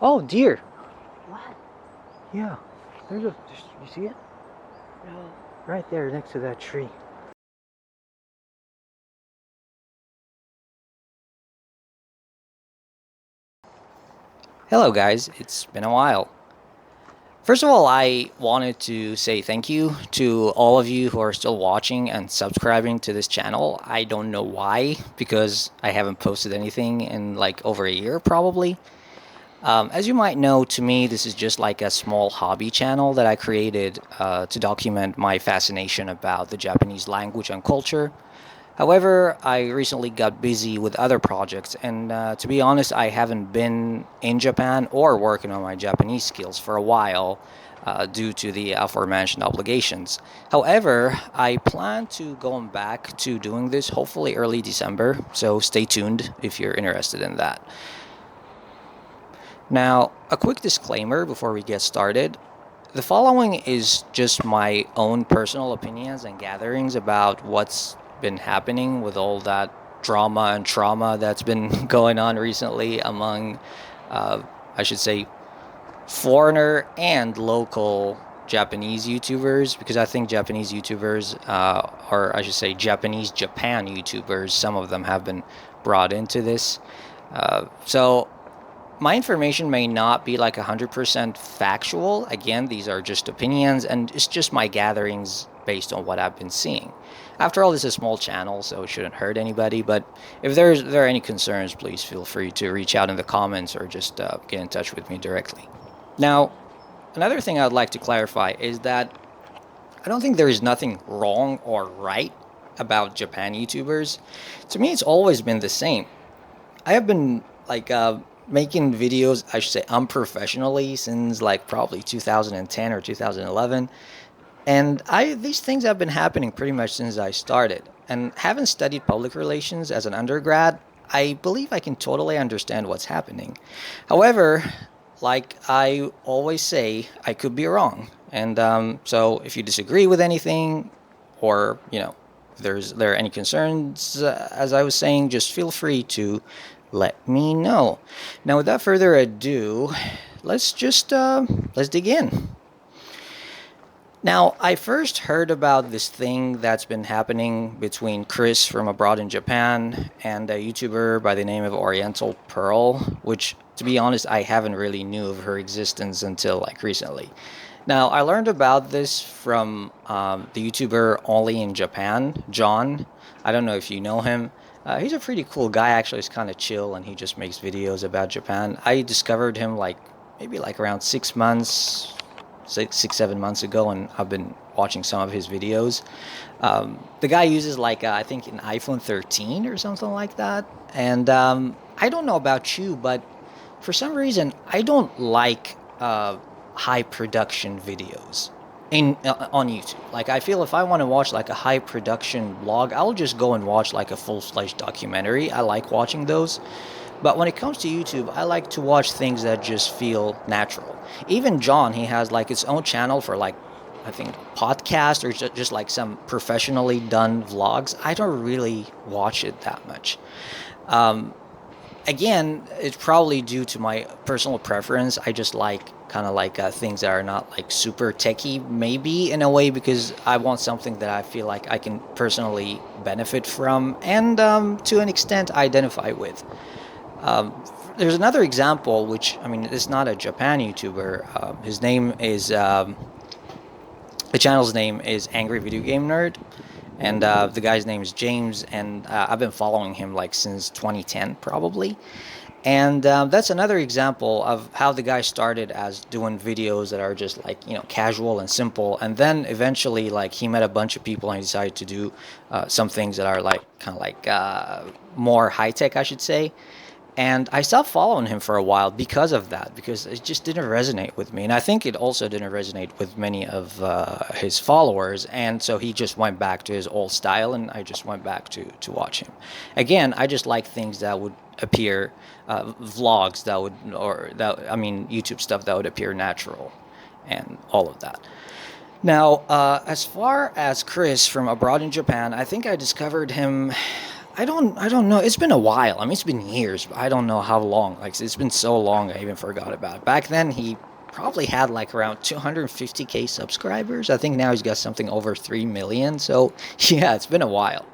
Oh, deer. What? Yeah. You see it? No. Right there next to that tree. Hello, guys. It's been a while. First of all, I wanted to say thank you to all of you who are still watching and subscribing to this channel. I don't know why, because I haven't posted anything in like over a year, probably. As you might know, to me, this is just like a small hobby channel that I created to document my fascination about the Japanese language and culture. However, I recently got busy with other projects, and to be honest, I haven't been in Japan or working on my Japanese skills for a while due to the aforementioned obligations. However, I plan to going back to doing this hopefully early December, so stay tuned if you're interested in that. Now, a quick disclaimer before we get started. The following is just my own personal opinions and gatherings about what's been happening with all that drama and trauma that's been going on recently among, uh, I should say, foreigner and local Japanese YouTubers, because I think Japanese YouTubers, or I should say Japanese Japan YouTubers, some of them have been brought into this. So my information may not be like 100% factual. Again, these are just opinions and it's just my gatherings based on what I've been seeing. After all, this is a small channel, so it shouldn't hurt anybody. But if there are any concerns, please feel free to reach out in the comments or just get in touch with me directly. Now, another thing I'd like to clarify is that I don't think there is nothing wrong or right about Japan YouTubers. To me, it's always been the same. I have been like making videos, I should say unprofessionally, since like probably 2010 or 2011. And I these things have been happening pretty much since I started. And having studied public relations as an undergrad, I believe I can totally understand what's happening. However, like I always say, I could be wrong. And so if you disagree with anything, or if there are any concerns, as I was saying, just feel free to let me know. Now, without further ado, let's dig in. Now, I first heard about this thing that's been happening between Chris from abroad in Japan and a YouTuber by the name of Oriental Pearl, which, to be honest, I haven't really knew of her existence until like recently. Now, I learned about this from the YouTuber only in Japan, John. I don't know if you know him. He's a pretty cool guy. Actually, he's kind of chill, and he just makes videos about Japan. I discovered him like maybe like around 6 months, 6, 7 months ago, and I've been watching some of his videos. The guy uses like I think an iPhone 13 or something like that, and I don't know about you, but for some reason I don't like high production videos in on YouTube. Like I feel if I want to watch like a high production vlog, I'll just go and watch like a full-fledged documentary. I like watching those. But when it comes to YouTube, I like to watch things that just feel natural. Even John, he has like its own channel for like I think podcast or just like some professionally done vlogs. I don't really watch it that much. Um, Again, it's probably due to my personal preference. I just like kind of like things that are not like super techy, maybe in a way, because I want something that I feel like I can personally benefit from and to an extent identify with. Um, there's another example, which I mean, it's not a Japan YouTuber. His name is the channel's name is Angry Video Game Nerd, and the guy's name is James, and I've been following him like since 2010 probably. And that's another example of how the guy started as doing videos that are just like casual and simple, and then eventually like he met a bunch of people and he decided to do some things that are like kind of like more high tech, I should say. And I stopped following him for a while because of that, because it just didn't resonate with me. And I think it also didn't resonate with many of his followers. And so he just went back to his old style, and I just went back to watch him. Again, I just like things that would appear, vlogs that would, or that, I mean, YouTube stuff that would appear natural and all of that. Now, as far as Chris from abroad in Japan, I think I discovered him. I don't know. It's been a while. I mean, it's been years, but I don't know how long. Like it's been so long, I even forgot about it. Back then, he probably had like around 250K subscribers. I think now he's got something over 3 million. So yeah, it's been a while.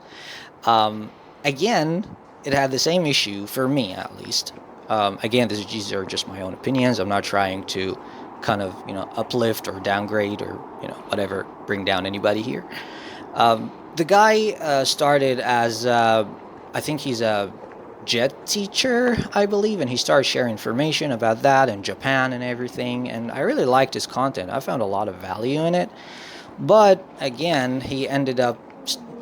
Um, Again, it had the same issue for me, at least. Again, these are just my own opinions. I'm not trying to kind of uplift or downgrade or whatever, bring down anybody here. The guy started as I think he's a jet teacher, I believe, and he started sharing information about that and Japan and everything. And I really liked his content. I found a lot of value in it. But again, he ended up,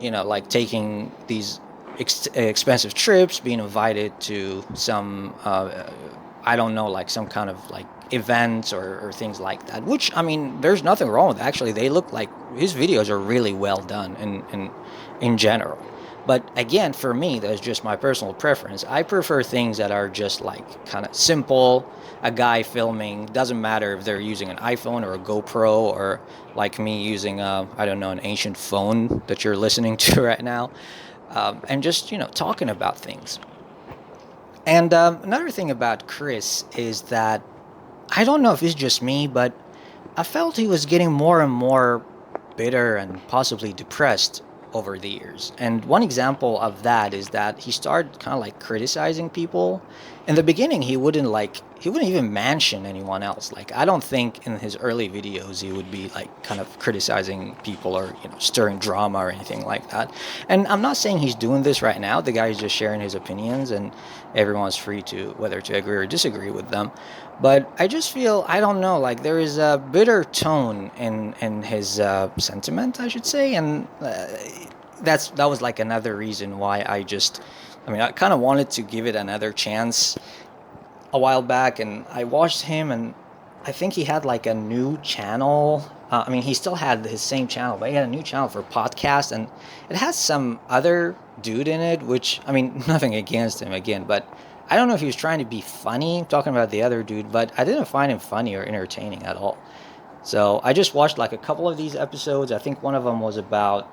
like taking these expensive trips, being invited to some, I don't know, like some kind of like events or things like that. Which I mean, there's nothing wrong with. Actually, they look like his videos are really well done in general. But again, for me, that's just my personal preference. I prefer things that are just like kind of simple. A guy filming, doesn't matter if they're using an iPhone or a GoPro or like me using a, I don't know, an ancient phone that you're listening to right now, and just talking about things. And another thing about Chris is that I don't know if it's just me, but I felt he was getting more and more bitter and possibly depressed over the years. And one example of that is that he started kind of like criticizing people. In the beginning, he wouldn't even mention anyone else. Like I don't think in his early videos he would be like kind of criticizing people or stirring drama or anything like that. And I'm not saying he's doing this right now. The guy is just sharing his opinions, and everyone's free to whether to agree or disagree with them. But I just feel I don't know, like there is a bitter tone in his sentiment, I should say, and that was like another reason why I mean, I kind of wanted to give it another chance a while back, and I watched him, and I think he had like a new channel. I mean, he still had his same channel, but he had a new channel for podcast, and it has some other dude in it. Which I mean, nothing against him again, but I don't know if he was trying to be funny talking about the other dude, but I didn't find him funny or entertaining at all. So I just watched like a couple of these episodes. I think one of them was about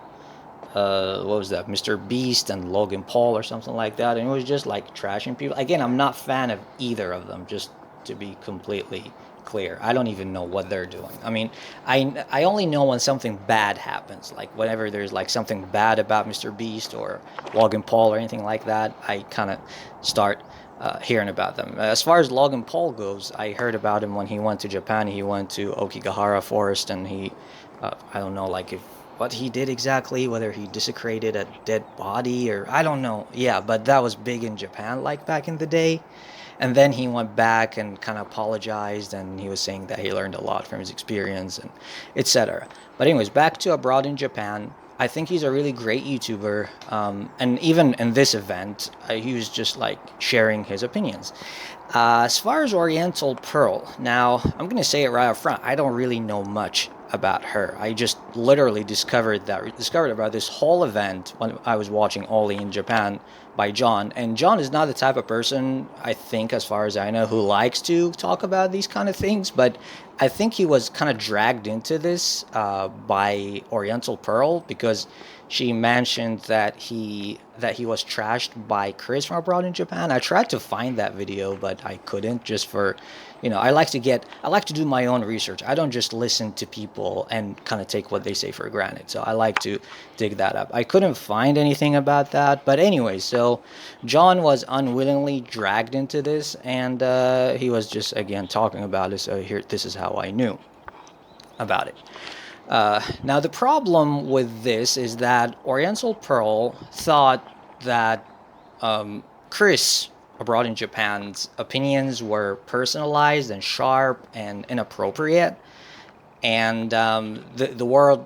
what was that, Mr. Beast and Logan Paul or something like that, and it was just like trashing people. Again, I'm not fan of either of them, just to be completely clear. I don't even know what they're doing. I mean, I only know when something bad happens, like whenever there's like something bad about Mr. Beast or Logan Paul or anything like that, I kind of start hearing about them. As far as Logan Paul goes, I heard about him when he went to Japan. He went to Okigahara Forest, and he I don't know, like if what he did exactly, whether he desecrated a dead body or I don't know. Yeah, but that was big in Japan, like back in the day. And then he went back and kind of apologized, and he was saying that he learned a lot from his experience and etc. But anyways, back to abroad in Japan. I think he's a really great YouTuber, and even in this event, he was just like sharing his opinions. As far as Oriental Pearl, now I'm gonna say it right up front. I don't really know much about her. I just literally discovered about this whole event when I was watching Oli in Japan by John. And John is not the type of person, I think, as far as I know, who likes to talk about these kind of things. But I think he was kind of dragged into this by Oriental Pearl because she mentioned that he was trashed by Chris from abroad in Japan. I tried to find that video, but I couldn't. Just for, I like to do my own research. I don't just listen to people and kind of take what they say for granted. So I like to dig that up. I couldn't find anything about that, but anyway, so John was unwillingly dragged into this, and he was just again talking about it. So here, this is how I knew about it. Now, the problem with this is that Oriental Pearl thought that Chris abroad in Japan's opinions were personalized and sharp and inappropriate, and the word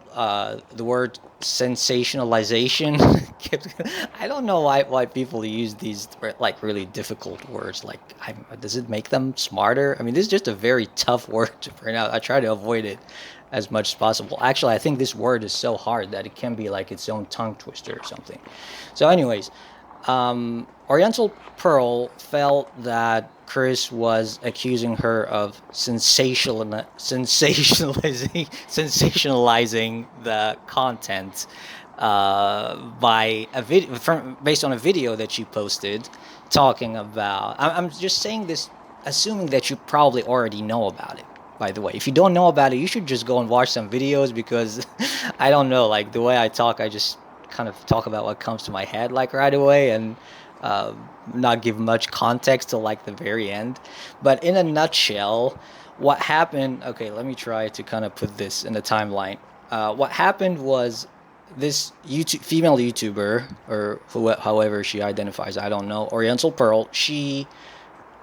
sensationalization I don't know why people use these like really difficult words. Like, does it make them smarter? I mean, this is just a very tough word to pronounce. I try to avoid it as much as possible. Actually, I think this word is so hard that it can be like its own tongue twister or something. So anyways, Oriental Pearl felt that Chris was accusing her of sensationalizing the content by a video based on a video that she posted talking about. I'm just saying this, assuming that you probably already know about it. By the way, if you don't know about it, you should just go and watch some videos because I don't know, like the way I talk, I just kind of talk about what comes to my head like right away and uh, not give much context till like the very end. But in a nutshell, what happened? Okay, let me try to kind of put this in a timeline. What happened was this female YouTuber, or however she identifies, I don't know, Oriental Pearl. She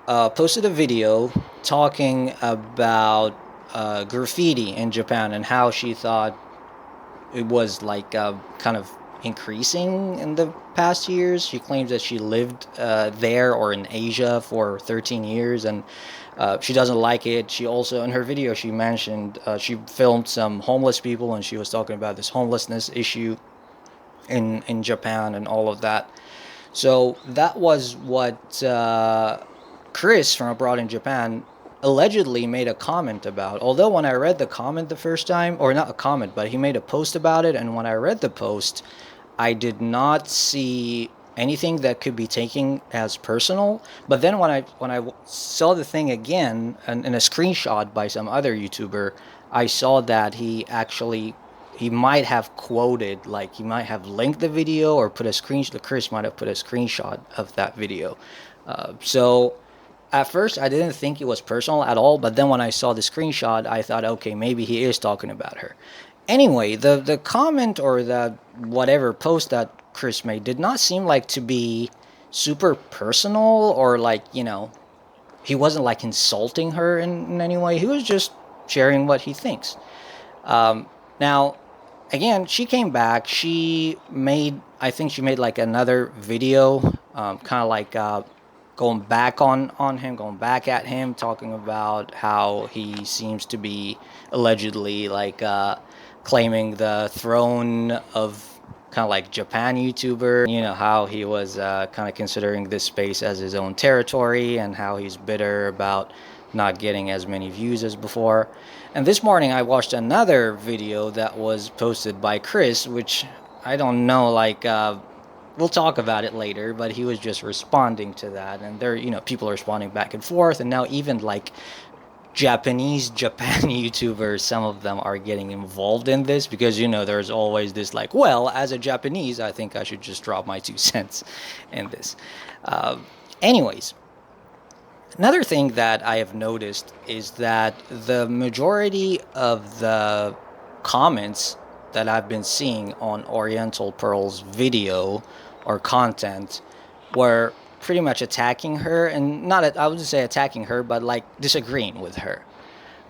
posted a video talking about graffiti in Japan and how she thought it was like kind of increasing in the past years. She claims that she lived there or in Asia for 13 years and she doesn't like it. She also, in her video, she mentioned she filmed some homeless people and she was talking about this homelessness issue in Japan and all of that. So that was what Chris from abroad in Japan allegedly made a comment about. Although when I read the comment the first time, or not a comment, but he made a post about it, and when I read the post, I did not see anything that could be taken as personal. But then when I saw the thing again in a screenshot by some other YouTuber, I saw that he might have quoted, like he might have linked the video or put a screenshot. Chris might have put a screenshot of that video. So at first I didn't think it was personal at all, but then when I saw the screenshot, I thought, okay, maybe he is talking about her. Anyway, the comment or the whatever post that Chris made did not seem like to be super personal or like, he wasn't like insulting her in any way. He was just sharing what he thinks. Now, again, she came back. I think she made like another video, kind of like going back on him, going back at him, talking about how he seems to be allegedly like claiming the throne of kind of like Japan YouTuber. How he was kind of considering this space as his own territory and how he's bitter about not getting as many views as before. And this morning I watched another video that was posted by Chris, which I don't know, like we'll talk about it later, but he was just responding to that, and there, people are responding back and forth, and now even like Japan YouTubers, some of them are getting involved in this because there's always this like, well, as a Japanese, I think I should just drop my 2 cents in this. Anyways, another thing that I have noticed is that the majority of the comments that I've been seeing on Oriental Pearl's video or content were pretty much attacking her, and not, I wouldn't say attacking her, but like disagreeing with her.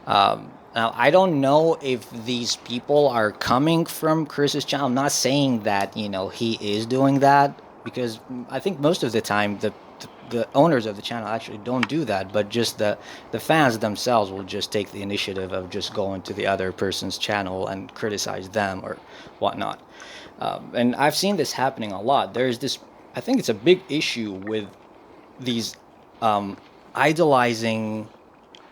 Now, I don't know if these people are coming from Chris's channel. I'm not saying that, he is doing that, because I think most of the time the owners of the channel actually don't do that, but just the fans themselves will just take the initiative of just going to the other person's channel and criticize them or whatnot. And I've seen this happening a lot. There's this, I think it's a big issue with these idolizing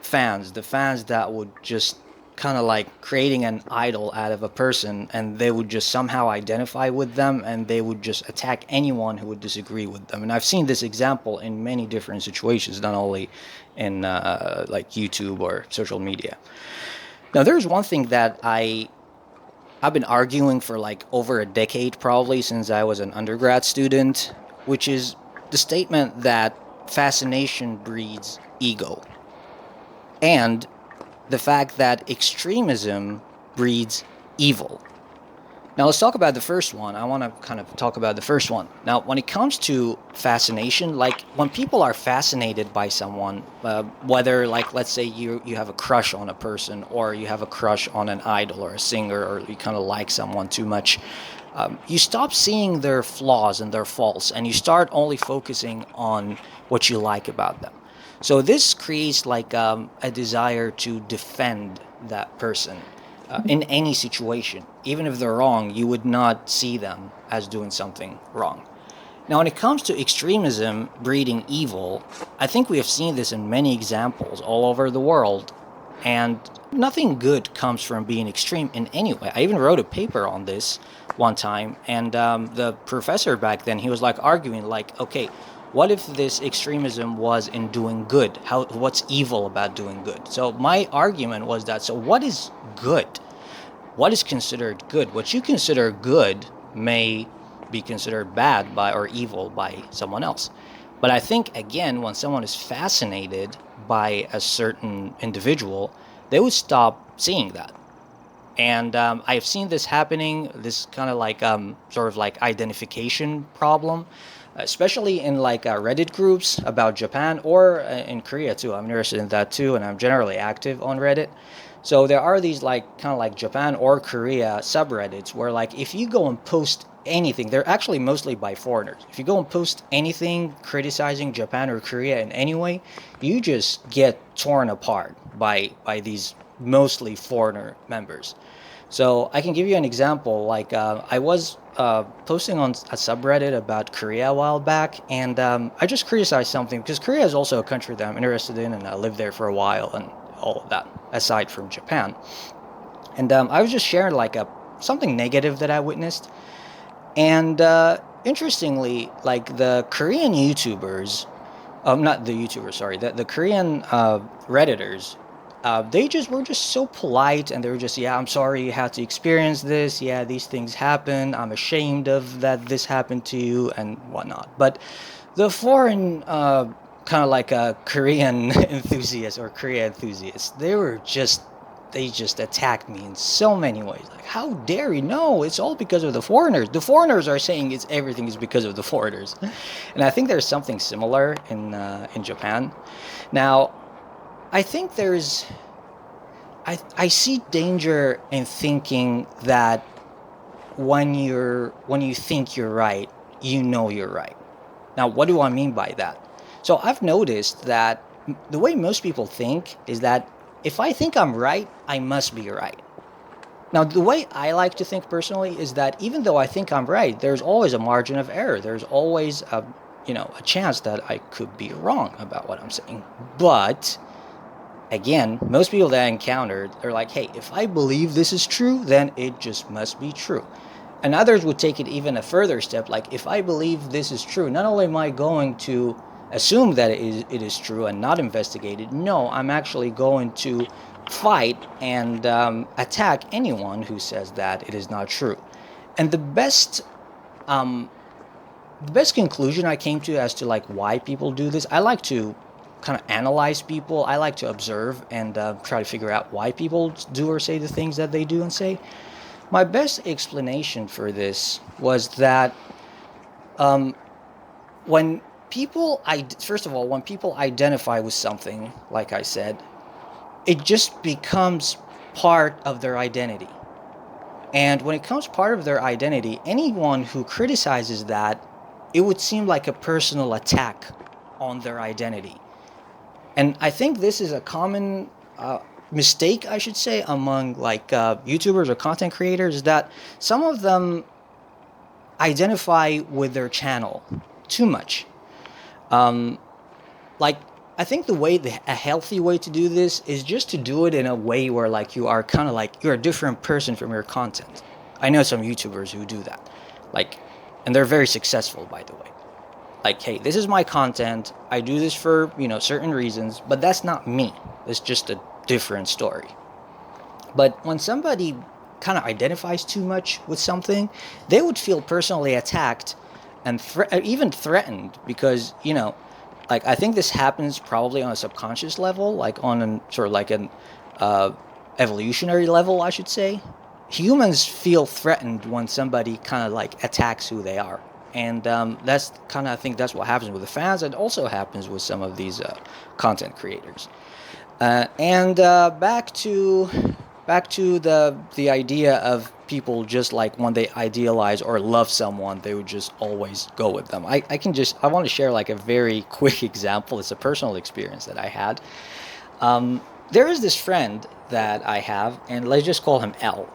fans, the fans that would just kind of like creating an idol out of a person, and they would just somehow identify with them and they would just attack anyone who would disagree with them. And I've seen this example in many different situations, not only in like YouTube or social media. Now, there's one thing that I've been arguing for like over a decade, probably since I was an undergrad student, which is the statement that fascination breeds ego, and the fact that extremism breeds evil. Now, let's talk about the first one. I want to kind of talk about the first one. Now, when it comes to fascination, like when people are fascinated by someone, whether like, let's say you have a crush on a person, or you have a crush on an idol or a singer, or you kind of like someone too much, you stop seeing their flaws and their faults, and you start only focusing on what you like about them. So this creates like a desire to defend that person in any situation. Even if they're wrong, you would not see them as doing something wrong. Now, when it comes to extremism breeding evil, I think we have seen this in many examples all over the world. And nothing good comes from being extreme in any way. I even wrote a paper on this one time, and the professor back then, he was like arguing, like, okay, what if this extremism was in doing good? What's evil about doing good? So my argument was that, so what is good? What is considered good? What you consider good may be considered bad by or evil by someone else. But I think, again, when someone is fascinated by a certain individual, they would stop seeing that. And I've seen this happening, this kind of like sort of like identification problem, especially in like Reddit groups about Japan, or in Korea too. I'm interested in that too, and I'm generally active on Reddit. So there are these like kind of like Japan or Korea subreddits where, like, if you go and post anything, they're actually mostly by foreigners. If you go and post anything criticizing Japan or Korea in any way, you just get torn apart by these mostly foreigner members. So I can give you an example. Like I was posting on a subreddit about Korea a while back, and I just criticized something because Korea is also a country that I'm interested in, and I lived there for a while, and all of that, aside from Japan. And I was just sharing like a something negative that I witnessed, and interestingly, like the Korean YouTubers, not the YouTubers, sorry, the Korean Redditors, they just were just so polite, and they were just, yeah, I'm sorry you had to experience this. Yeah, these things happen. I'm ashamed of that this happened to you and whatnot. But the foreign, kind of like a Korean enthusiast or Korea enthusiasts, they just attacked me in so many ways. Like, how dare you? No, it's all because of the foreigners. The foreigners are saying it's everything is because of the foreigners, and I think there's something similar in Japan. Now, I think I see danger in thinking that when you think you're right, you know you're right. Now, what do I mean by that? So I've noticed that the way most people think is that if I think I'm right, I must be right. Now, the way I like to think personally is that even though I think I'm right, there's always a margin of error. There's always a chance that I could be wrong about what I'm saying. But again, most people that I encountered, they're like, hey, if I believe this is true, then it just must be true. And others would take it even a further step, like, if I believe this is true, not only am I going to assume that it is true and not investigate it, no, I'm actually going to fight and attack anyone who says that it is not true. And um, the best conclusion I came to as to like why people do this, I like to kind of analyze people. I like to observe and try to figure out why people do or say the things that they do and say. My best explanation for this was that um, when first of all, when people identify with something, like I said, it just becomes part of their identity. And when it becomes part of their identity, anyone who criticizes that, it would seem like a personal attack on their identity. And I think this is a common mistake, I should say, among like YouTubers or content creators, that some of them identify with their channel too much. Um, like, I think a healthy way to do this is just to do it in a way where like you are kind of like you're a different person from your content. I know some YouTubers who do that, like, and they're very successful, by the way. Like, hey, this is my content. I do this for certain reasons, but that's not me. It's just a different story. But when somebody kind of identifies too much with something, they would feel personally attacked and even threatened because like, I think this happens probably on a subconscious level, like on an sort of like an uh, evolutionary level, I should say. Humans feel threatened when somebody kind of like attacks who they are, and that's kind of, I think that's what happens with the fans. It also happens with some of these content creators. And back to the idea of people, just like when they idealize or love someone, they would just always go with them. I want to share like a very quick example. It's a personal experience that I had. There is this friend that I have, and let's just call him L.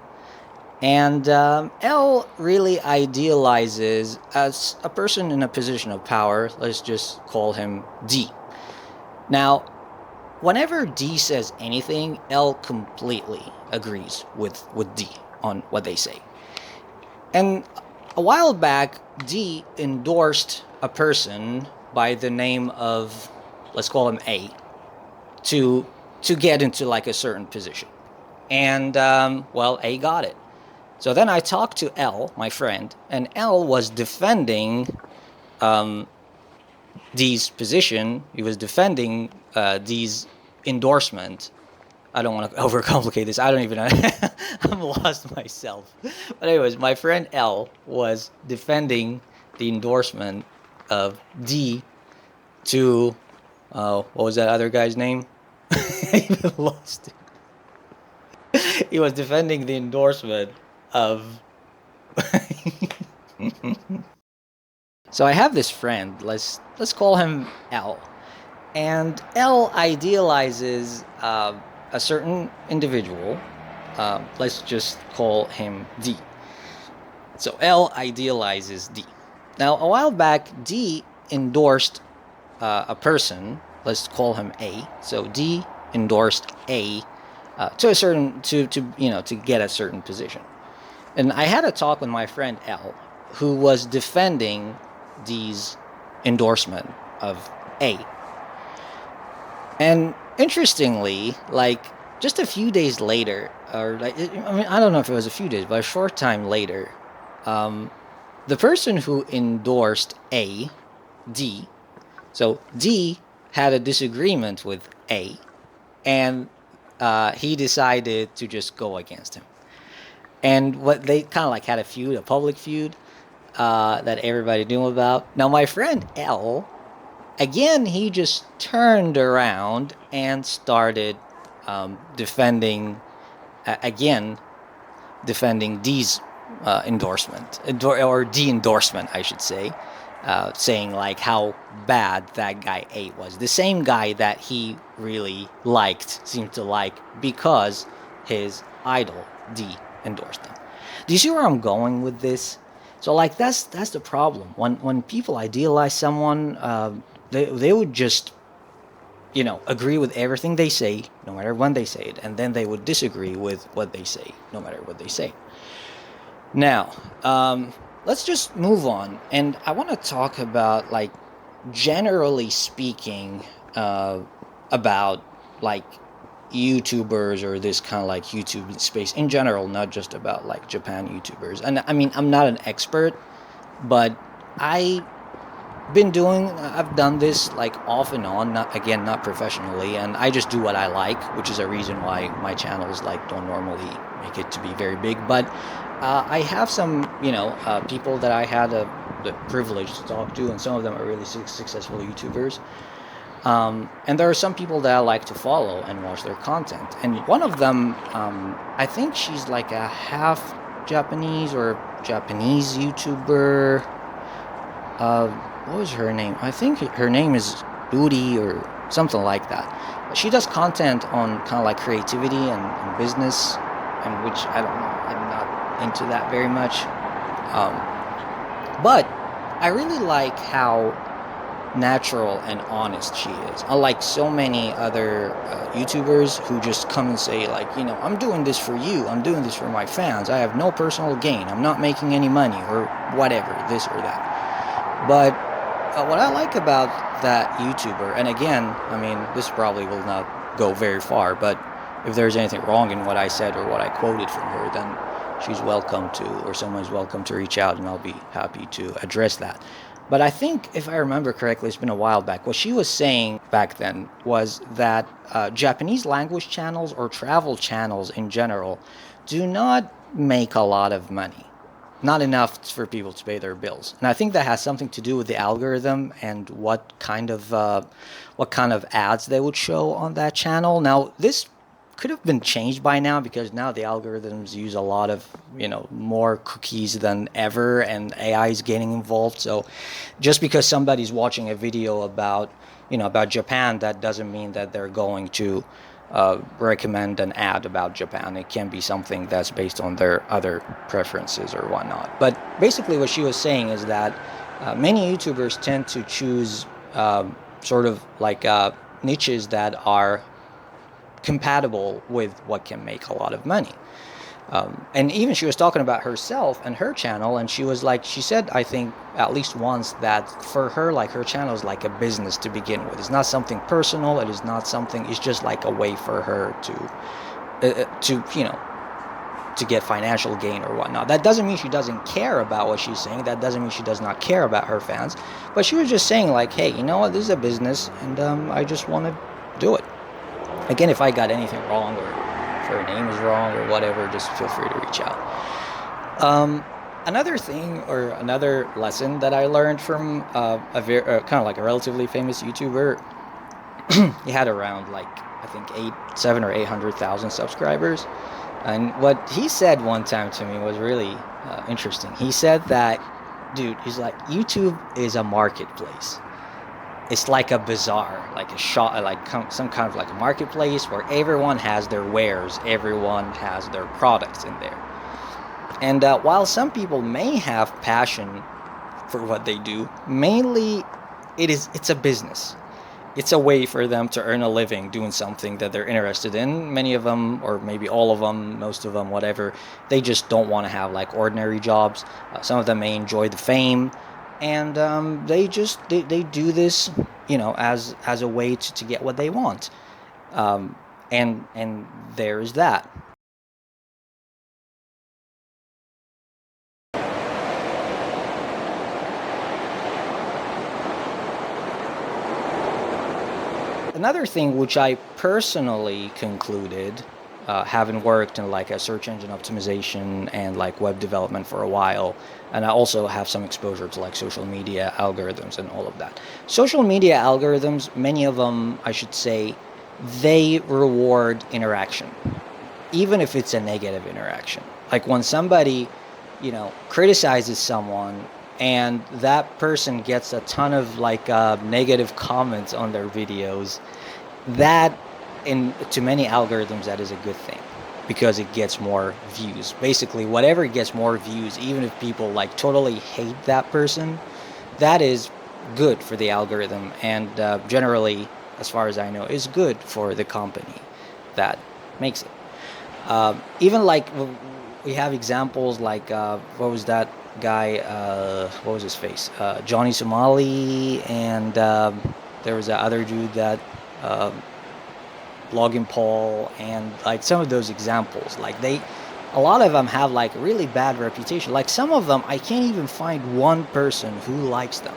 And L really idealizes as a person in a position of power. Let's just call him D. Now, whenever D says anything, L completely agrees with D on what they say. And a while back, D endorsed a person by the name of, let's call him A, to to get into like a certain position. And well, A got it. So then I talked to L, my friend, and L was defending um, D's position. He was defending D's endorsement. I don't want to overcomplicate this. I don't even know. I'm lost myself. But anyways, my friend L was defending the endorsement of D to what was that other guy's name? I even lost it. He was defending the endorsement of. So I have this friend. Let's call him L. And L idealizes a certain individual. Let's just call him D. So L idealizes D. Now, a while back, D endorsed a person. Let's call him A. So D endorsed A to a certain to get a certain position. And I had a talk with my friend L, who was defending D's endorsement of A. And interestingly, like just a few days later, or like, I mean, I don't know if it was a few days, but a short time later, um, the person who endorsed A, D, so D had a disagreement with A, and he decided to just go against him. And what they kind of like had a feud, a public feud that everybody knew about. Now, my friend L, again, he just turned around and started defending, again, defending D's endorsement, or D endorsement, I should say, saying like how bad that guy A was. The same guy that he really liked, seemed to like, because his idol, D, endorsed him. Do you see where I'm going with this? So like that's the problem. When people idealize someone, they would just agree with everything they say, no matter when they say it, and then they would disagree with what they say, no matter what they say. Now, let's just move on, and I want to talk about, like, generally speaking, about like YouTubers, or this kind of like YouTube space in general, not just about like Japan YouTubers. And I mean, I'm not an expert, but I I've done this like off and on, not professionally, and I just do what I like, which is a reason why my channels like don't normally make it to be very big. But I have some people that I had the privilege to talk to, and some of them are really successful YouTubers. And there are some people that I like to follow and watch their content. And one of them, I think she's like a half Japanese or Japanese YouTuber. What was her name? I think her name is Uri or something like that. She does content on kind of like creativity and business, and which I don't know. I'm not into that very much. But I really like how natural and honest she is, unlike so many other YouTubers who just come and say like, I'm doing this for you, I'm doing this for my fans, I have no personal gain, I'm not making any money, or whatever, this or that. But what I like about that YouTuber, and again, I mean, this probably will not go very far, but if there's anything wrong in what I said or what I quoted from her, then she's welcome to, or someone's welcome to reach out, and I'll be happy to address that. But I think, if I remember correctly, it's been a while back, what she was saying back then was that Japanese language channels, or travel channels in general, do not make a lot of money. Not enough for people to pay their bills. And I think that has something to do with the algorithm and what kind of ads they would show on that channel. Now, this could have been changed by now, because now the algorithms use a lot of more cookies than ever, and AI is getting involved. So just because somebody's watching a video about Japan, that doesn't mean that they're going to recommend an ad about Japan. It can be something that's based on their other preferences or whatnot. But basically what she was saying is that many YouTubers tend to choose sort of like niches that are compatible with what can make a lot of money. And even she was talking about herself and her channel, and she was like, she said, I think at least once, that for her, like, her channel is like a business to begin with. It's not something personal. It is not something. It's just like a way for her to to get financial gain or whatnot. That doesn't mean she doesn't care about what she's saying. That doesn't mean she does not care about her fans. But she was just saying, like, hey, you know what? This is a business, and I just want to do it. Again, if I got anything wrong, or if her name is wrong or whatever, just feel free to reach out. Another thing, or another lesson that I learned from a very kind of like a relatively famous YouTuber. He had around, like, I think 7 or 800,000 subscribers. And what he said one time to me was really interesting. He said that, dude, he's like, YouTube is a marketplace. It's like a bazaar, like a shop, like some kind of like a marketplace where everyone has their wares, everyone has their products in there. And while some people may have passion for what they do, mainly it's a business. It's a way for them to earn a living doing something that they're interested in. Many of them, or maybe all of them, most of them, whatever, they just don't want to have like ordinary jobs. Some of them may enjoy the fame, and they do this, as a way to get what they want. And there is that. Another thing which I personally concluded, having worked in like a search engine optimization and like web development for a while, and I also have some exposure to like social media algorithms and all of that. Social media algorithms, many of them, I should say, they reward interaction, even if it's a negative interaction. Like when somebody, criticizes someone, and that person gets a ton of like negative comments on their videos, that, in to many algorithms, that is a good thing, because it gets more views. Basically, whatever gets more views, even if people like totally hate that person, that is good for the algorithm, and generally, as far as I know, is good for the company that makes it. Even like we have examples like what was that guy? What was his face? Johnny Somali, and there was that other dude that Logan Paul, and like some of those examples. Like a lot of them have like really bad reputation. Like some of them, I can't even find one person who likes them.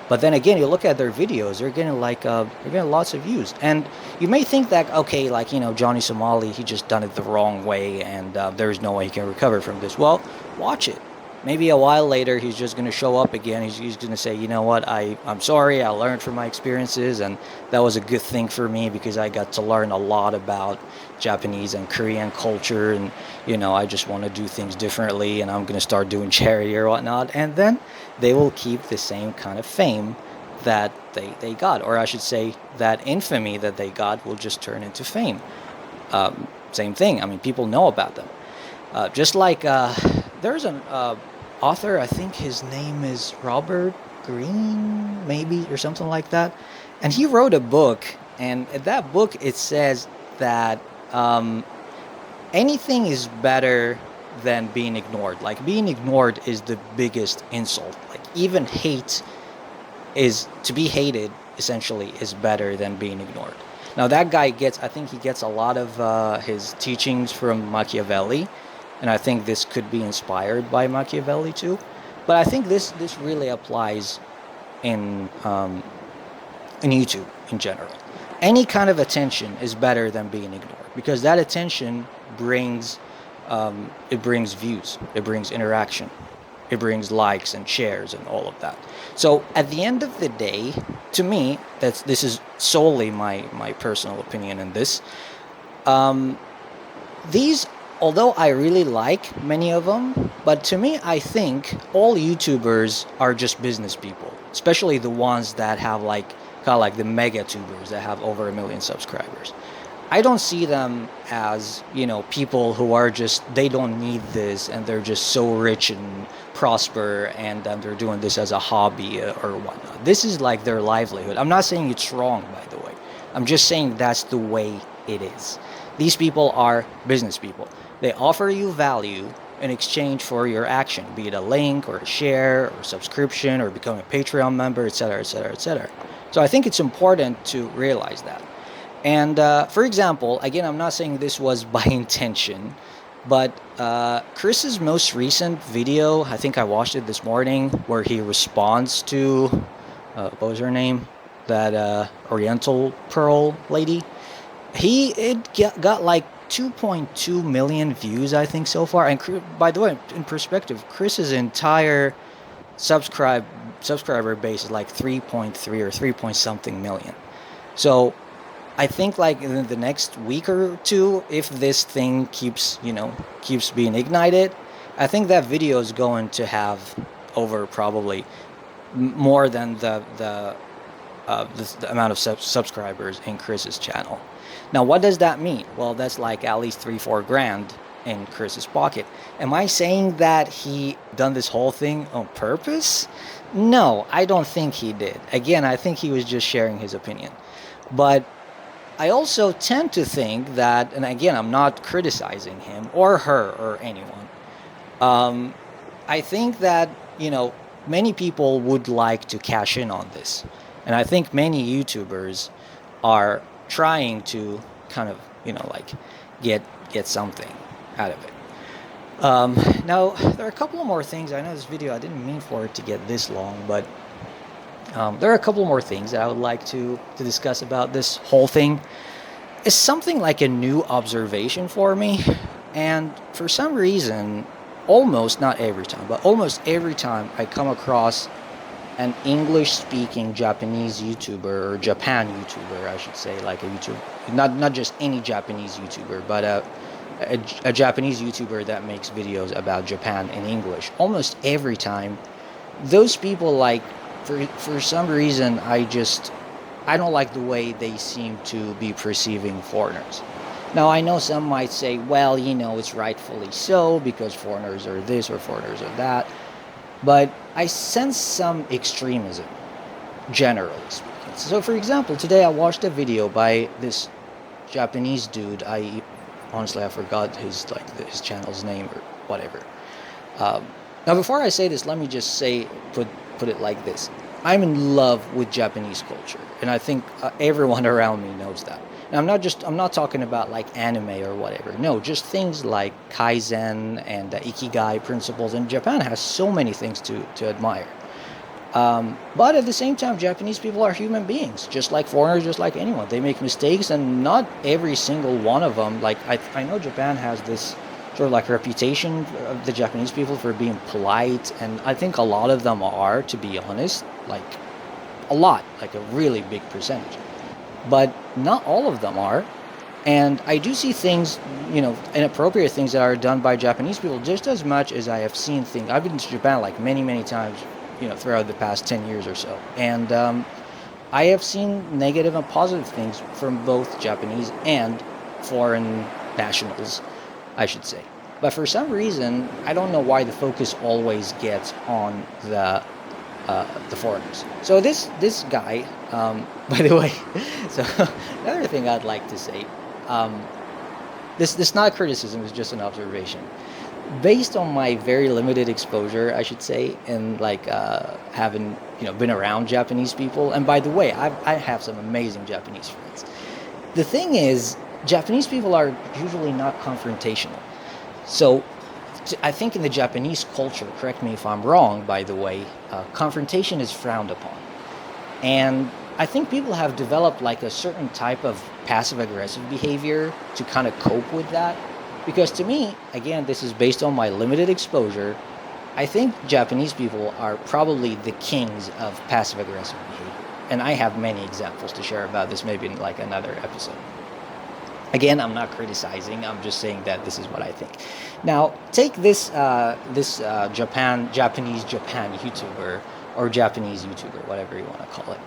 But then again, you look at their videos; they're getting lots of views. And you may think that, okay, like Johnny Somali, he just done it the wrong way, and there is no way he can recover from this. Well, watch it. Maybe a while later, he's just going to show up again. He's going to say, you know what, I'm sorry, I learned from my experiences, and that was a good thing for me because I got to learn a lot about Japanese and Korean culture, and I just want to do things differently, and I'm going to start doing charity or whatnot. And then they will keep the same kind of fame that they got, or I should say that infamy that they got will just turn into fame. Same thing. I mean, people know about them. Just like there's an author, I think his name is Robert Greene, maybe, or something like that. And he wrote a book, and in that book it says that anything is better than being ignored. Like being ignored is the biggest insult. Like even hate is to be hated essentially is better than being ignored. Now that guy I think he gets a lot of his teachings from Machiavelli, and I think this could be inspired by Machiavelli too. But I think this really applies in YouTube in general. Any kind of attention is better than being ignored, because that attention brings it brings views, it brings interaction, it brings likes and shares and all of that. So at the end of the day, to me, this is solely my personal opinion in this. These, although I really like many of them, but to me, I think all YouTubers are just business people, especially the ones that have like kind of like the mega tubers that have over 1 million subscribers. I don't see them as, people who are just, they don't need this, and they're just so rich and prosper, and they're doing this as a hobby or whatnot. This is like their livelihood. I'm not saying it's wrong, by the way. I'm just saying that's the way it is. These people are business people. They offer you value in exchange for your action, be it a link or a share or subscription or becoming a Patreon member, etc., etc., etc. So I think it's important to realize that. And for example, again, I'm not saying this was by intention, but Chris's most recent video, I think I watched it this morning, where he responds to, what was her name? That Oriental Pearl lady. Got like 2.2 million views, I think, so far. And by the way, in perspective, Chris's entire subscriber base is like 3.3 or 3 point something million. So I think like in the next week or two, if this thing keeps being ignited, I think that video is going to have over probably more than the amount of subscribers in Chris's channel. Now, what does that mean? Well, that's like at least 3-4 grand in Chris's pocket. Am I saying that he done this whole thing on purpose? No, I don't think he did. Again, I think he was just sharing his opinion. But I also tend to think that, and again, I'm not criticizing him or her or anyone. I think that, many people would like to cash in on this. And I think many YouTubers are trying to kind of, like get something out of it. Now, there are a couple of more things. I know this video, I didn't mean for it to get this long, but there are a couple more things that I would like to discuss about this whole thing. It's something like a new observation for me, and for some reason, almost not every time, but almost every time I come across an English-speaking Japanese YouTuber, or Japan YouTuber, I should say, like a YouTuber, not just any Japanese YouTuber, but a Japanese YouTuber that makes videos about Japan in English. Almost every time, those people, like, for some reason, I don't like the way they seem to be perceiving foreigners. Now, I know some might say, well, it's rightfully so because foreigners are this or foreigners are that. But I sense some extremism, generally speaking. So, for example, today I watched a video by this Japanese dude. Honestly, I forgot his channel's name or whatever. Now, before I say this, let me just put it like this: I'm in love with Japanese culture, and I think everyone around me knows that. And I'm not talking about like anime or whatever. No, just things like kaizen and ikigai principles. And Japan has so many things to admire. But at the same time, Japanese people are human beings, just like foreigners, just like anyone. They make mistakes, and not every single one of them. Like I know Japan has this sort of like reputation of the Japanese people for being polite, and I think a lot of them are, to be honest, like a lot, like a really big percentage. But not all of them are. And I do see things, inappropriate things that are done by Japanese people just as much as I have seen things. I've been to Japan like many, many times, throughout the past 10 years or so. And I have seen negative and positive things from both Japanese and foreign nationals, I should say. But for some reason, I don't know why the focus always gets on the foreigners. So this guy, by the way, so another thing I'd like to say, this not criticism, is just an observation. Based on my very limited exposure, I should say, and like having been around Japanese people, and by the way, I have some amazing Japanese friends. The thing is, Japanese people are usually not confrontational. So I think in the Japanese culture, correct me if I'm wrong, by the way, confrontation is frowned upon. And I think people have developed like a certain type of passive-aggressive behavior to kind of cope with that. Because to me, again, this is based on my limited exposure, I think Japanese people are probably the kings of passive-aggressive behavior. And I have many examples to share about this, maybe in like another episode. Again, I'm not criticizing. I'm just saying that this is what I think. Now, take this Japanese Japan YouTuber, or Japanese YouTuber, whatever you want to call it.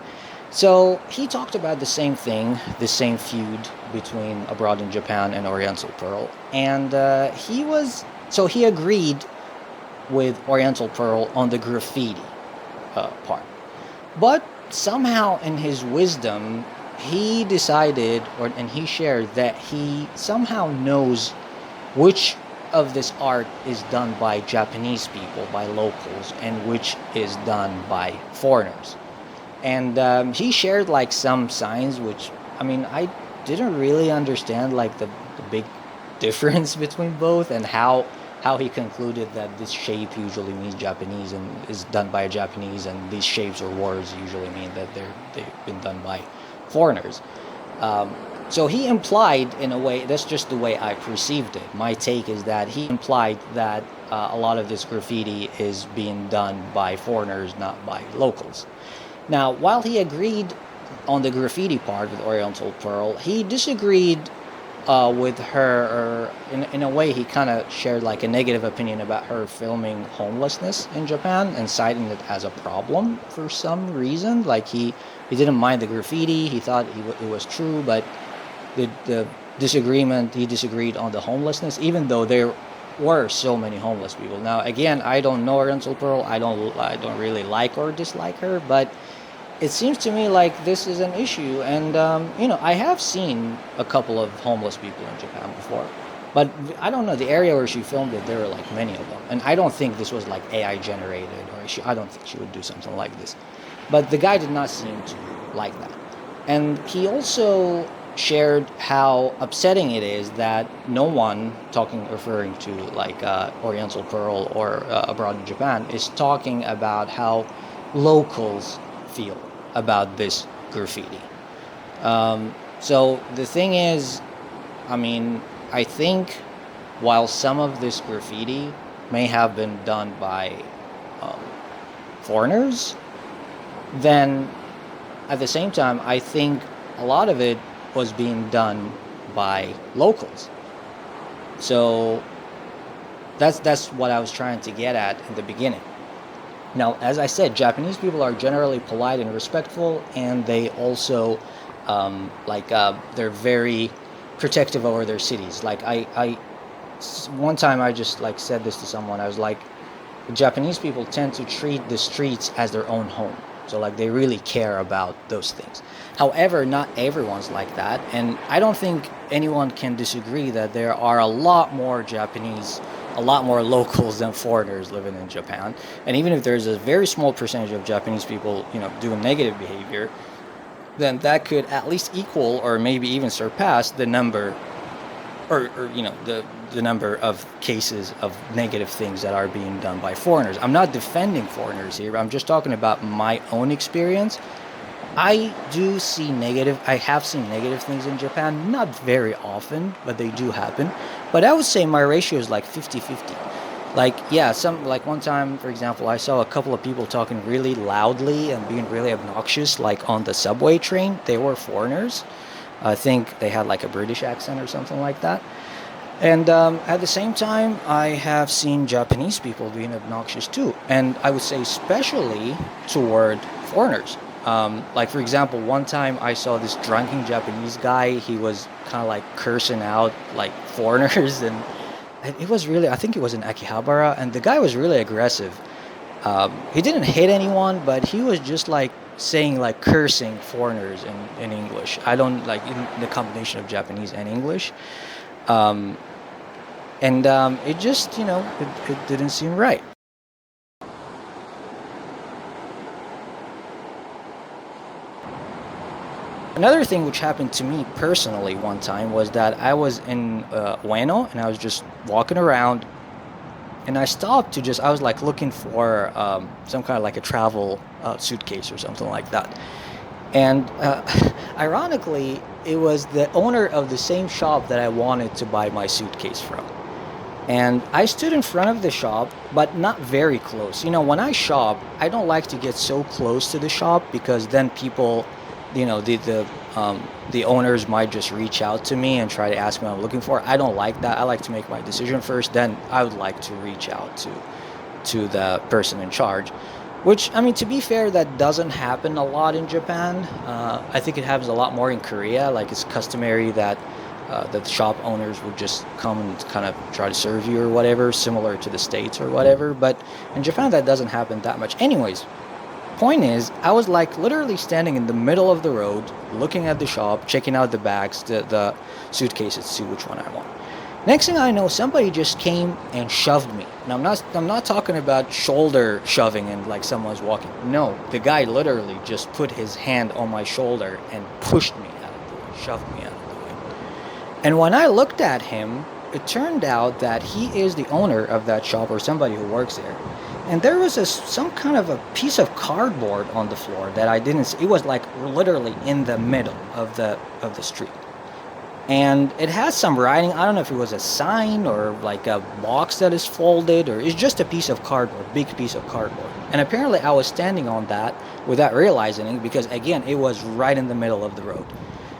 So he talked about the same thing, the same feud between Abroad in Japan and Oriental Pearl, and he agreed with Oriental Pearl on the graffiti part, but somehow in his wisdom, he decided, and he shared that he somehow knows which of this art is done by Japanese people, by locals, and which is done by foreigners. And he shared like some signs, which I mean, I didn't really understand like the big difference between both, and how he concluded that this shape usually means Japanese and is done by a Japanese, and these shapes or words usually mean that they've been done by foreigners. Um, so he implied, in a way, that's just the way I perceived it. My take is that he implied that a lot of this graffiti is being done by foreigners, not by locals. Now, while he agreed on the graffiti part with Oriental Pearl, he disagreed with her, or in a way, he kind of shared like a negative opinion about her filming homelessness in Japan and citing it as a problem for some reason. Like he didn't mind the graffiti, he thought it was true, but the disagreement, he disagreed on the homelessness, even though there were so many homeless people. Now, again, I don't know Oriental Pearl, I don't really like or dislike her, but it seems to me like this is an issue, and I have seen a couple of homeless people in Japan before, but I don't know, the area where she filmed it, there were like many of them, and I don't think this was like AI generated, or I don't think she would do something like this. But the guy did not seem to like that, and he also shared how upsetting it is that no one referring to like Oriental Pearl or abroad in Japan is talking about how locals feel about this graffiti. So the thing is, I mean, I think while some of this graffiti may have been done by um, foreigners, then at the same time, I think a lot of it was being done by locals. So that's what I was trying to get at in the beginning. Now, as I said, Japanese people are generally polite and respectful, and they also they're very protective over their cities. Like one time I just like said this to someone. I was like, Japanese people tend to treat the streets as their own home. So like they really care about those things. However, not everyone's like that, and I don't think anyone can disagree that there are a lot more locals than foreigners living in Japan. And even if there's a very small percentage of Japanese people, doing negative behavior, then that could at least equal or maybe even surpass the number, or the number of cases of negative things that are being done by foreigners. I'm not defending foreigners here. I'm just talking about my own experience. I have seen negative things in Japan, not very often, but they do happen. But I would say my ratio is like 50-50. Like, yeah, like one time, for example, I saw a couple of people talking really loudly and being really obnoxious, like on the subway train. They were foreigners. I think they had like a British accent or something like that. And at the same time, I have seen Japanese people being obnoxious too. And I would say especially toward foreigners. Like, for example, one time I saw this drunken Japanese guy. He was kind of like cursing out like foreigners. And it was really, I think it was in Akihabara. And the guy was really aggressive. He didn't hit anyone, but he was just like saying like cursing foreigners in English. I don't like in the combination of Japanese and English. Um, and it just, it didn't seem right. Another thing which happened to me personally one time was that I was in Ueno, and I was just walking around, and I was like looking for some kind of like a travel suitcase or something like that. And ironically, it was the owner of the same shop that I wanted to buy my suitcase from. And I stood in front of the shop, but not very close. When I shop, I don't like to get so close to the shop, because then people, the owners might just reach out to me and try to ask me what I'm looking for. I don't like that. I like to make my decision first. Then I would like to reach out to the person in charge. Which, I mean, to be fair, that doesn't happen a lot in Japan. I think it happens a lot more in Korea. Like, it's customary that shop owners would just come and kind of try to serve you or whatever, similar to the States or whatever. But in Japan, that doesn't happen that much. Anyways, point is, I was like literally standing in the middle of the road, looking at the shop, checking out the bags, the suitcases, to see which one I want. Next thing I know, somebody just came and shoved me. And I'm not talking about shoulder shoving and like someone's walking. No, the guy literally just put his hand on my shoulder and pushed me out of the way, shoved me out of the way. And when I looked at him, it turned out that he is the owner of that shop or somebody who works there. And there was some kind of a piece of cardboard on the floor that I didn't see. It was like literally in the middle of the street. And it has some writing. I don't know if it was a sign or like a box that is folded, or it's just a piece of cardboard, big piece of cardboard. And apparently I was standing on that without realizing it, because again, it was right in the middle of the road.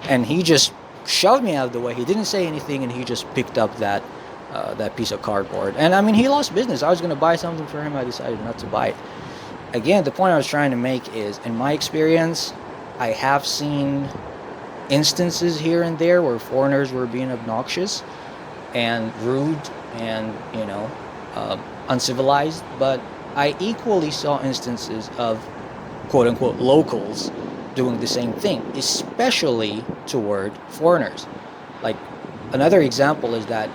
And he just shoved me out of the way. He didn't say anything, and he just picked up that piece of cardboard. And I mean, he lost business. I was going to buy something for him. I decided not to buy it. Again, the point I was trying to make is, in my experience, I have seen instances here and there where foreigners were being obnoxious and rude and uncivilized, but I equally saw instances of quote unquote locals doing the same thing, especially toward foreigners. Like, another example is that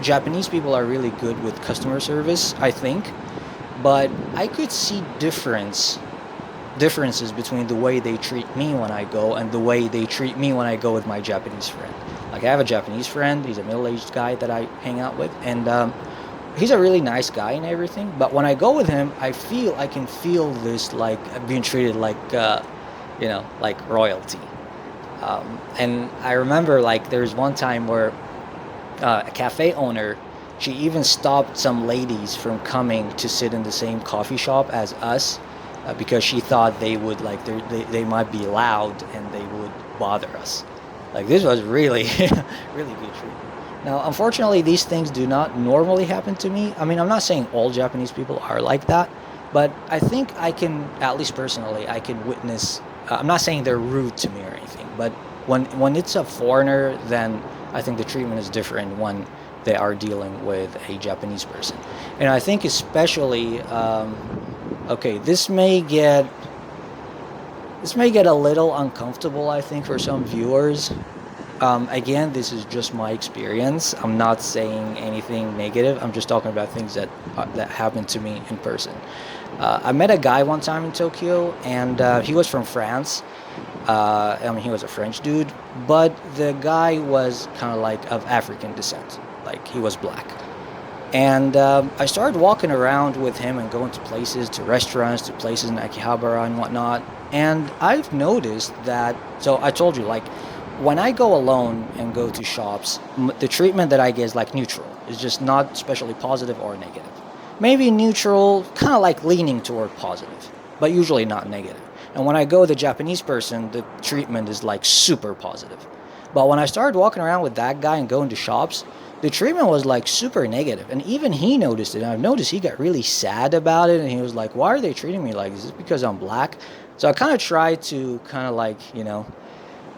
Japanese people are really good with customer service, I think, but I could see differences between the way they treat me when I go and the way they treat me when I go with my Japanese friend. Like, I have a Japanese friend. He's a middle-aged guy that I hang out with, and he's a really nice guy and everything. But when I go with him, I can feel this, like, being treated like like royalty. And I remember, like, there's one time where a cafe owner, she even stopped some ladies from coming to sit in the same coffee shop as us, because she thought they would, like, they might be loud and they would bother us. Like, this was really really good treatment. Now, unfortunately, these things do not normally happen to me. I mean, I'm not saying all Japanese people are like that, but I think I can, at least personally, I can witness. I'm not saying they're rude to me or anything, but when it's a foreigner, then I think the treatment is different when they are dealing with a Japanese person. And I think especially, okay, this may get a little uncomfortable, I think, for some viewers. Again, this is just my experience. I'm not saying anything negative. I'm just talking about things that happened to me in person. I met a guy one time in Tokyo, and he was from France. I mean, he was a French dude, but the guy was kind of like of African descent. Like, he was black. And I started walking around with him and going to places, to restaurants, to places in Akihabara and whatnot. And I've noticed that, so I told you, like, when I go alone and go to shops, the treatment that I get is like neutral. It's just not especially positive or negative. Maybe neutral, kind of like leaning toward positive, but usually not negative. And when I go with a Japanese person, the treatment is like super positive. But when I started walking around with that guy and going to shops, the treatment was like super negative. And even he noticed it. And I've noticed he got really sad about it. And he was like, why are they treating me like this? Is it because I'm black? So I kind of tried to kind of like,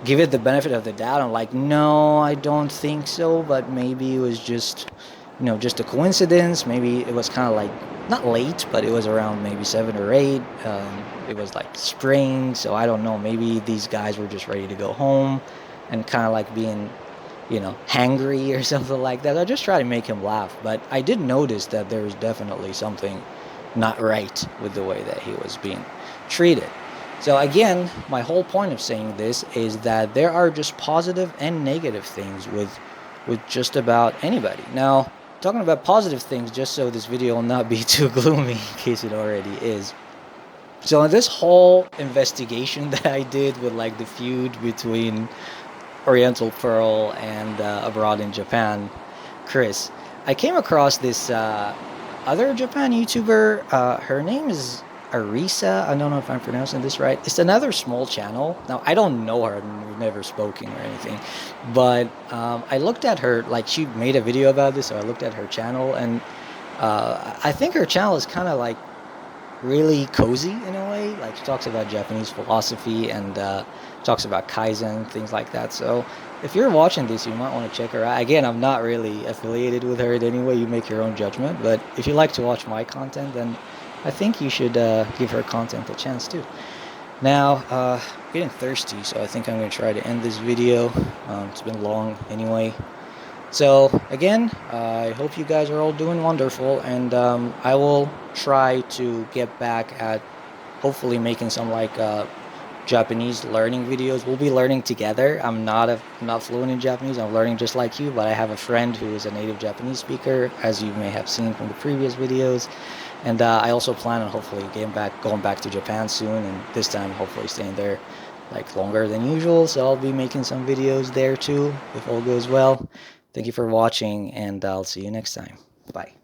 give it the benefit of the doubt. I'm like, no, I don't think so. But maybe it was just, just a coincidence. Maybe it was kind of like, not late, but it was around maybe 7 or 8. It was like spring. So I don't know. Maybe these guys were just ready to go home and kind of like being, hangry or something like that. I just try to make him laugh. But I did notice that there was definitely something not right with the way that he was being treated. So again, my whole point of saying this is that there are just positive and negative things with just about anybody. Now, talking about positive things, just so this video will not be too gloomy in case it already is. So in this whole investigation that I did with like the feud between Oriental Pearl and abroad in Japan, Chris, I came across this other Japan YouTuber. Her name is Arisa. I don't know if I'm pronouncing this right. It's another small channel. Now, I don't know her. We've never spoken or anything. But I looked at her, like, she made a video about this, so I looked at her channel, and I think her channel is kind of like really cozy in a way. Like, she talks about Japanese philosophy and talks about Kaizen, things like that. So if you're watching this, you might want to check her out. Again, I'm not really affiliated with her in any way. You make your own judgment. But if you like to watch my content, then I think you should give her content a chance too. Now, I'm getting thirsty, so I think I'm going to try to end this video. It's been long anyway. So, again, I hope you guys are all doing wonderful, and I will try to get back at hopefully making some like Japanese learning videos. We'll be learning together. I'm not fluent in Japanese. I'm learning just like you, but I have a friend who is a native Japanese speaker, as you may have seen from the previous videos. And I also plan on hopefully going back to Japan soon, and this time hopefully staying there like longer than usual. So I'll be making some videos there too, if all goes well. Thank you for watching, and I'll see you next time. Bye.